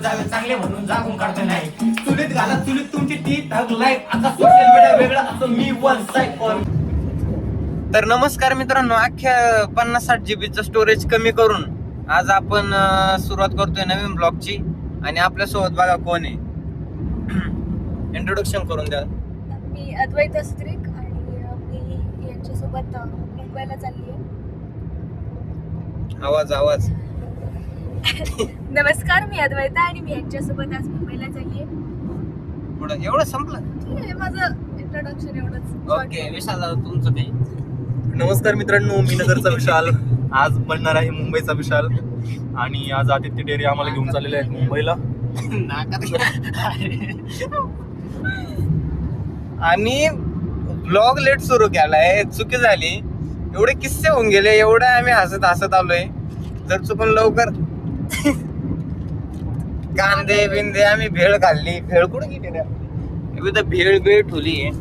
चांगले म्हणून जागून काढतो नाही चुलीत घाला चुलीत तुमची ती टाक लाईफ आता सोशल मीडिया वेगळा असं मी वन साईड ऑन. तर नमस्कार मित्रांनो, अख्ख्या 50-60 GB चं स्टोरेज कमी करून आज आपण सुरुवात करतोय नवीन ब्लॉगची. आणि आपल्या सोबत बघा कोण आहे, इंट्रोडक्शन करून द्या. मी अद्वैत अस्त्रिक आणि मी यांच्यासोबत मुंबईला चालली आहे. आवाज नमस्कार, मी अद्वैता आणि मी यांच्यासोबत आज मुंबईला चालली आहे. पुढं एवढं संपलं. ठीक आहे, माझं इंट्रोडक्शन एवढंच. ओके, विशाल दादा तुमचं काही. नमस्कार मित्रांनो, मी नगरचा विशाल. आज बनणार आहे मुंबईचा विशाल. आणि आज आदित्य डेअरी आम्हाला घेऊन चाललेले आहेत मुंबईला. आणि ब्लॉग लेट सुरू केलाय, चुकी झाली. एवढे किस्से होऊन गेले, एवढे आम्ही हसत आलोय. जर चुकून लवकर कांदे बिंदे आम्ही भेळ खाल्ली. भेळ कुठे गेली रे? भेळ ठुली आहे.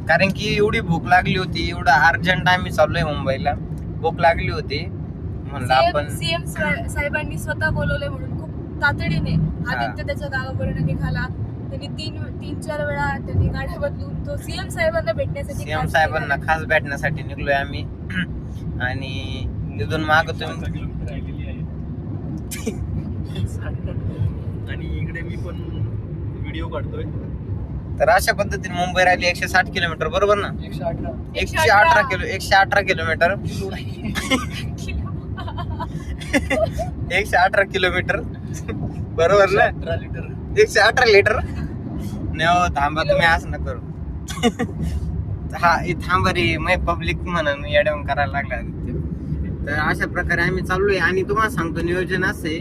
कारण की एवढी भूक लागली होती, एवढं अर्जंट आम्ही चाललोय मुंबईला. भूक लागली होती म्हणलं आपण. सीएम साहेबांनी स्वतः बोलवले म्हणून खूप तातडीने आदित्य त्याच्या गावावरून निघाला. त्यांनी तीन चार वेळा त्यांनी गाड्या बदलून तो सीएम साहेबांना भेटण्यासाठी खास भेटण्यासाठी निघलोय आम्ही. आणि तिथून माग तुम्ही आणि इकडे मी पण व्हिडिओ काढतोय. तर अशा पद्धतीने मुंबई राहिली 160 किलोमीटर, बरोबर ना? 118 किलोमीटर 118 किलोमीटर बरोबर ना? 118 लिटर. नाही थांबा, तुम्ही असं न करू. हा थांबा रे, मै पब्लिक म्हणून येडवून करायला लागला. तर अशा प्रकारे आम्ही चाललोय. आणि तुम्हाला सांगतो, नियोजन असे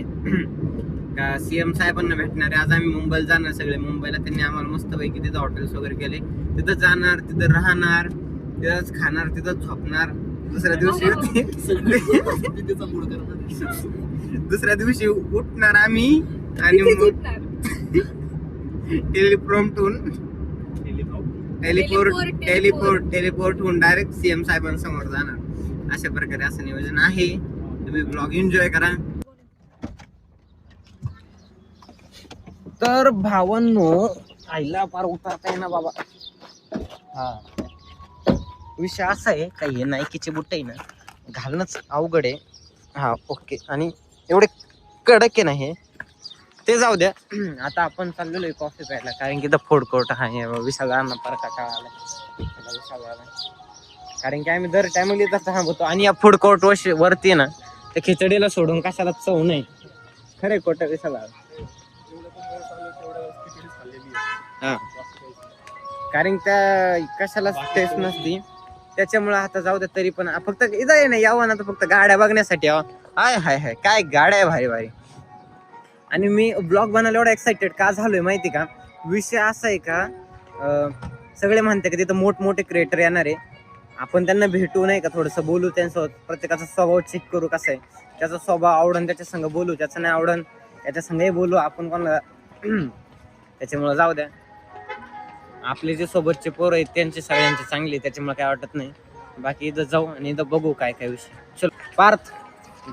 का सीएम साहेबांना भेटणार आहे. आज आम्ही मुंबईला जाणार, सगळे मुंबईला. त्यांनी आम्हाला मस्तपैकी तिथं हॉटेल्स वगैरे केले. तिथं जाणार, तिथं राहणार, तिथंच खाणार, तिथं झोपणार. दुसऱ्या दिवशी उठणार आम्ही आणि टेलिपोर्ट होऊन डायरेक्ट सीएम साहेबांसमोर जाणार. अशा प्रकारे असं नियोजन आहे. तुम्ही ब्लॉग एन्जॉय करा. तर भावांनो, आईला पार उतरता आहे ना बाबा. हा विषय असा आहे का, हे नाईकीचे बुट आहे ना, घालणंच अवघड आहे. हा ओके. आणि एवढे कडक आहे ना हे, ते जाऊ द्या. आता आपण चाललेलो आहे कॉफी प्यायला. कारण की फूड कोर्ट आहे. विशाळांना पार काळाला. कारण की आम्ही दर टायमाला येतात थांबवतो. आणि या फूड कोर्ट वरती ना, त्या खिचडीला सोडून कशाला चव नाही. खरे कोट विशाला. हा, कारण त्या कशाला टेस्ट नसती, त्याच्यामुळे आता जाऊ द्या. तरी पण फक्त इथं आहे ना, यावं ना तर फक्त गाड्या बघण्यासाठी यावं. हाय काय गाड्या आहे भारी भारी. आणि मी ब्लॉग बनवायला एवढा एक्साइटेड का झालोय माहिती का? विषय असा आहे का, सगळे म्हणते की तिथं मोठमोठे क्रिएटर येणार आहे. आपण त्यांना भेटू नाही का, थोडंसं बोलू त्यांच्यासोबत, प्रत्येकाचा स्वभाव चेक करू कसा आहे. त्याचा स्वभाव आवडन त्याच्या संग बोलू, त्याचं नाही आवडन त्याच्या संगही बोलू आपण कोणाला. त्याच्यामुळं जाऊ द्या. आपले जे सोबतचे पोरं आहेत त्यांचे सगळ्यांचे चांगले, त्याच्यामुळे काय वाटत नाही. बाकी इथं जाऊ आणि इथं बघू काय विषय. चलो पार्थ,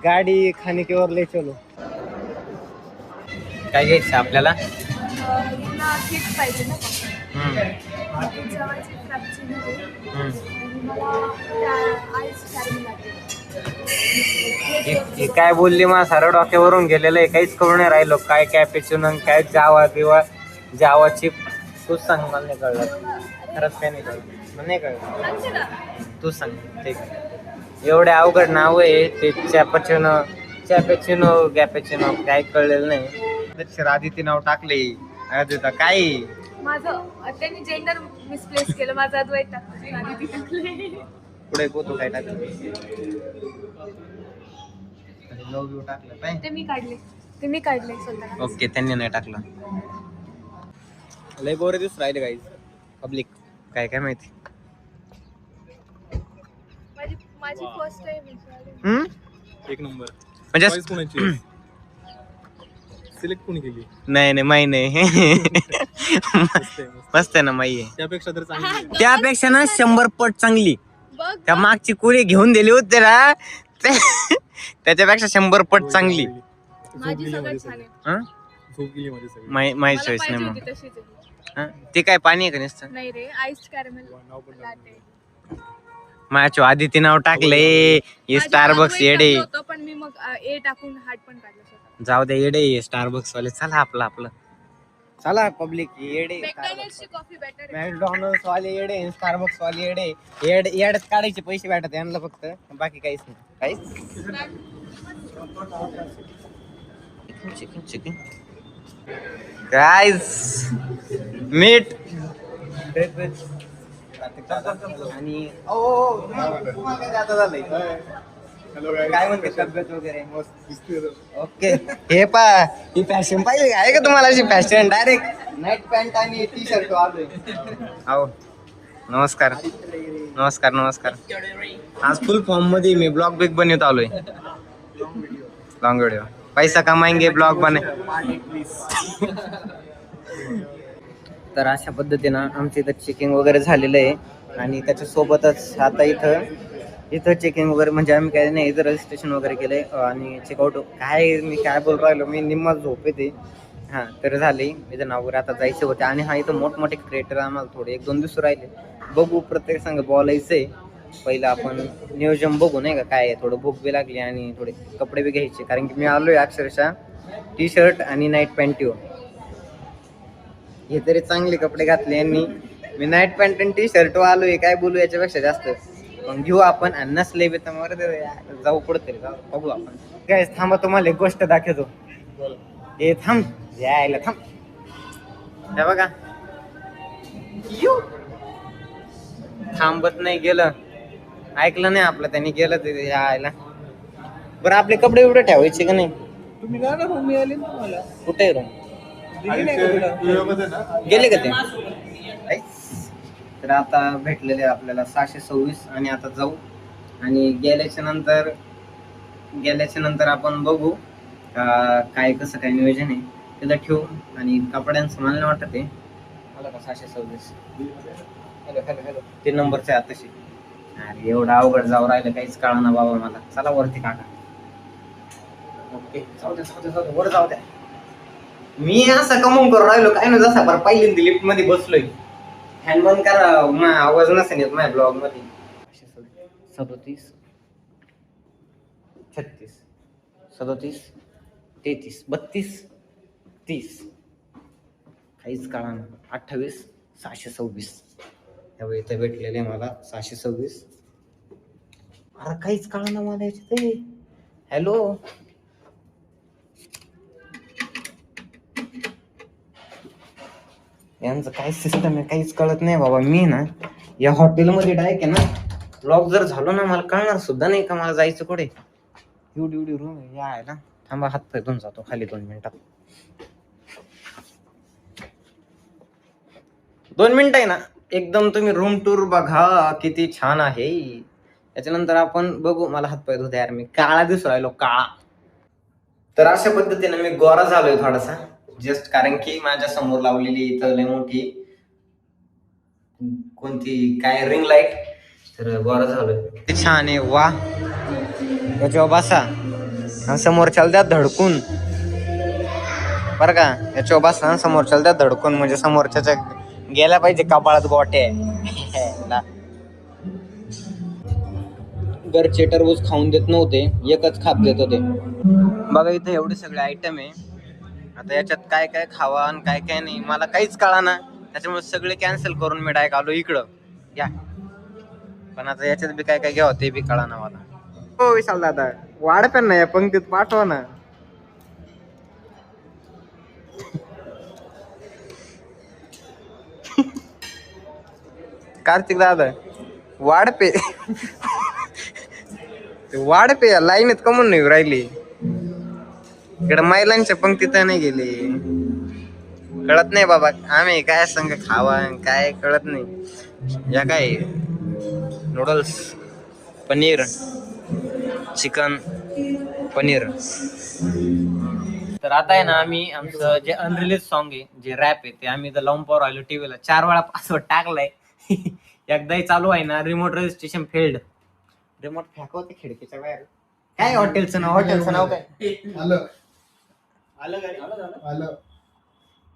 गाडी खाने की ओर ले चलो. काय घ्यायचं आपल्याला? पाहिजे ना. काय बोलली मा, सारं डोक्यावरून गेलेलं आहे. काहीच कळून नाही राहिलो. काय कॅपेचिनो, काय जावा चिप. तूच सांग, मला नाही कळलं. खरंच काय नाही कळलं, मला नाही कळलं. तूच सांग. ठीक आहे, एवढे अवघड नाव आहे ते. चॅपेचिनो गॅपेचिनो काय कळलेलं नाही. आदिती नाव टाकले. आदित्य काय माझं त्यांनी जेंडर मिसप्लेस केलं. माझं अद्वैत टाकले. पुढे पोतू काय टाकलं? लव यू टाकलं काय? ते मी काढले स्वतः. ओके, त्यांनी नाही टाकलं. लय बोरे दिवस राहिले गाईज. पब्लिक काय माहिती. माझी फर्स्ट टाइम. एक नंबर. म्हणजे सिलेक्ट कोणी केली? नाही माई नाही. मस्त आहे ना माई आहे. त्यापेक्षा तर चांगली. त्यापेक्षा ना 100 पट चांगली. त्या मागची कुळी घेऊन दिली होती ना, त्याच्यापेक्षा 100 पट चांगली. माझी सगळ्यात छान आहे. झोप गेली माझी सगळी. माझी मला चॉईस पाहिजे नाही होती मग. तशीच आहे. हा? ते काय पाणी आहे का नुसतं? नाही रे, आईस कॅरमेल नाव पण लाटे. माझ्या आधी नाव टाकले हे स्टारबक्स येडे. होतं पण मी मग ए टाकून हार्ट पण काढलं स्वतः. जाऊ दे येडे स्टारबक्स वाले. चला आपलं चला पब्लिक येडे. मॅकडॉनल्ड्सची कॉफी बेटर आहे. मॅकडॉनल्ड्स वाले येडे, स्टारबक्स वाले येडे. येड्यात काढायचे पैसे भेटत यांना फक्त, बाकी काहीच नाही. चिकन गाईज मीट आणि काय म्हणते तब्येत वगैरे ओके. हे पा ही फॅशन पाहिजे आहे का तुम्हाला? अशी फॅशन डायरेक्ट नाईट पॅन्ट आणि टी शर्ट आलोय. हो नमस्कार. आज फुल फॉर्म मध्ये मी ब्लॉग बिग बनवत आलोय. लॉंग व्हिडिओ पैसा कमाएंगे ब्लॉग बने. तर अशा पद्धतीनं आमच्या इथं चेकिंग वगैरे झालेलं आहे आणि त्याच्यासोबतच आता इथं चेकिंग वगैरे म्हणजे आम्ही काय नाही, इथं रजिस्ट्रेशन वगैरे केलंय आणि चेकआउट मी काय बोल राहिलो मी निम्मा झोप येते. हां तर झाले इथं नाव वगैरे आता जायचे होते आणि हा इथं मोठमोठे क्रिएटर आम्हाला थोडे 1-2 दिवस राहिले. बघू प्रत्येक संघ बोलायचंय. पहिलं आपण नियोजन बघू नाही का काय आहे. थोडं भूक बी लागली आणि थोडे कपडे बी घ्यायचे कारण की मी आलोय अक्षरशः टी शर्ट आणि नाईट पॅन्ट हे तरी चांगले कपडे घातले यांनी. मी नाईट पॅन्ट आणि टी शर्ट आलोय काय बोलू याच्यापेक्षा जास्त. मग घेऊ आपण आणि नसले बी तर जाऊ पडतरी जाऊ बघू आपण. काय थांबा तुम्हाला एक गोष्ट दाखवतो. हे थांब यायला थांब हे बघा थांबत नाही गेलं ऐकलं नाही आपलं त्यांनी गेलं ते यायला. बरं आपले कपडे एवढे ठेवायचे का नाही? तुम्ही ना रूम मिळाली ना तुम्हाला कुठे रूम दिली नाही का तुला? गेले का ते? तर आता भेटलेले आपल्याला 626 आणि आता जाऊ आणि गेल्याच्या नंतर आपण बघू काय कसं काय नियोजन आहे तिथं ठेवू. आणि कपड्यांचं मला नाही वाटत आहे मला का 626 हॅलो ते नंबरचे आहे तशी. अरे एवढं अवघड जाऊ राहिलं काहीच कळा ना बाबा मला. चला वरती काका. ओके जाऊ द्या वर जाऊ द्या. मी असं कमवून करून राहिलो काय ना जसा बरं पहिल्यांदा लिफ्ट मध्ये बसलोय. फॅन बंद करा आवाज नसेल येत माझ्या ब्लॉग मध्ये. 37 36 37 33 32 30 काहीच कळा ना. 28 626 त्यावेळी इथे भेटलेले मला 626. अरे काहीच कळा ना मला याच्यात. हॅलो यांचं काय सिस्टम आहे काहीच कळत नाही बाबा. मी ना या हॉटेलमध्ये डायरेक्ट आहे ना लॉक जर झालो ना मला कळणार सुद्धा नाही का मला जायचं कुठे. एवढी रूम आहे या आहे ना. थांबा हात पाय धुवून जातो खाली 2 मिनिटात. 2 मिनिटं आहे ना. एकदम तुम्ही रूम टूर बघा किती छान आहे. त्याच्यानंतर आपण बघू. मला हात पाय धुता यार मी काळा दिसू राहिलो काळा. तर अशा पद्धतीने मी गोरा झालोय थोडासा जस्ट कारण की माझ्या समोर लावलेली इथं लय मोठी कोणती काय रिंग लाईट. तर गोरा झालोय किती छान आहे वा. याच्यावर बसा समोरच्याला द्या धडकून बरं का. याच्यावर बसा समोरच्याला द्या धडकून म्हणजे समोरच्याच्या गेल्या पाहिजे कपाळात गोटे. घरचे टरबूज खाऊन देत नव्हते एकच खाप देत होते. बघा इथे एवढे सगळे आयटम आहे. आता याच्यात काय काय खावा आणि काय काय नाही मला काहीच कळा ना. त्याच्यामुळे सगळे कॅन्सल करून मी डायरेक्ट आलो इकडं या. पण आता याच्यात बी काय काय घ्यावं ते बी कळा ना मला. हो विशाल दादा वाढ पण नाही पंक्तीत पाठवा ना. कार्तिक दादा वाढपे वाढपे लाईनीत कमून नाही राहिली. इकडे महिलांच्या पंक्तीत नाही गेली. कळत नाही बाबा आम्ही काय संग खावा काय कळत नाही. या काय नूडल्स पनीर चिकन पनीर. तर आता आहे ना आम्ही आमचं जे अनरिलीज सॉन्ग आहे जे रॅप आहे ते आम्ही लावून पाहू राहिलो टीव्हीला. 4 वेळा पासवर्ड टाकलाय. एकदाही चालू आहे ना रिमोट रजिस्ट्रेशन फेल्ड. रिमोट फेकवते खिडकीच्या बाहेर. काय हॉटेलचं नाव काय आलं.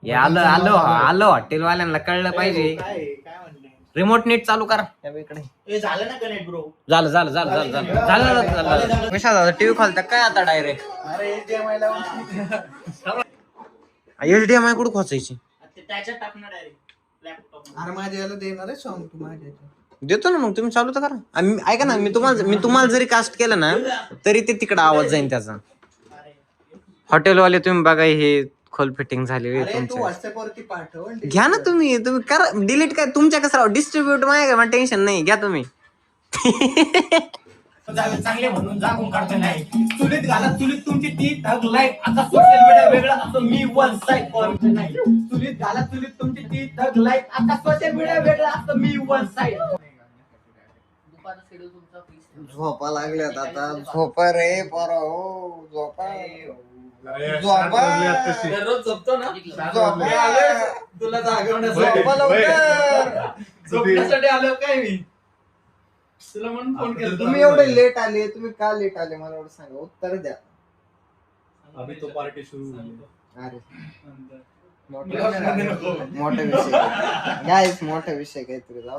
हे आलं आलं आलं हॉटेलवाल्यांना कळलं पाहिजे. रिमोट नीट चालू करा इकडे. झालं ना कनेक्ट ब्रो. झालं झालं झालं झालं झालं झालं झालं. कशा टीव्ही खोलता काय आता डायरेक्ट अरे HDMI लावून. HDMI कुठं खोचायची? त्याच्यात टाकणार डायरेक्ट. अरे माझ्या याला देणार आहे सॉन्ग तू माझ्या याच्यात. देतो ना मग तुम्ही चालू तर करा. ऐका ना मी तुम्हाला जरी कास्ट केलं ना तरी ते तिकडे आवाज जाईल त्याचा. हॉटेलवाले तुम्ही बघा हे खोल फिटिंग झालेली अरे तू तुमचं. व्हॉट्सअप वरती पाठव आणि घ्या ना तुम्ही करा डिलीट काय तुमच्या कसं डिस्ट्रीब्यूट माझ्या टेन्शन नाही घ्या तुम्ही. चांगले म्हणून जागून काढतो नाही. चुलीत घाला चुलीत तुमची ती थग लाईट. आता सोशल मीडिया वेगळा असतो मी वन साइड पॉइंट नाही. चुलीत घाला चुलीत तुमची ती थग लाईट. आता सोशल मीडिया वेगळा असतो मी वन साइड. झोपा लागल्यात आता. झोपा रे पोरा हो झोपा. दररोज झोपतो ना. तुला झोपा लवकर. झोपण्यासाठी आलो काय मी तुला म्हणून फोन केला. तुम्ही एवढे लेट आले तुम्ही का लेट आले मला एवढं सांगा उत्तर द्या. अभी तो पार्टी सुरू झाली. अरे मोठा विषय गाईस मोठा विषय काहीतरी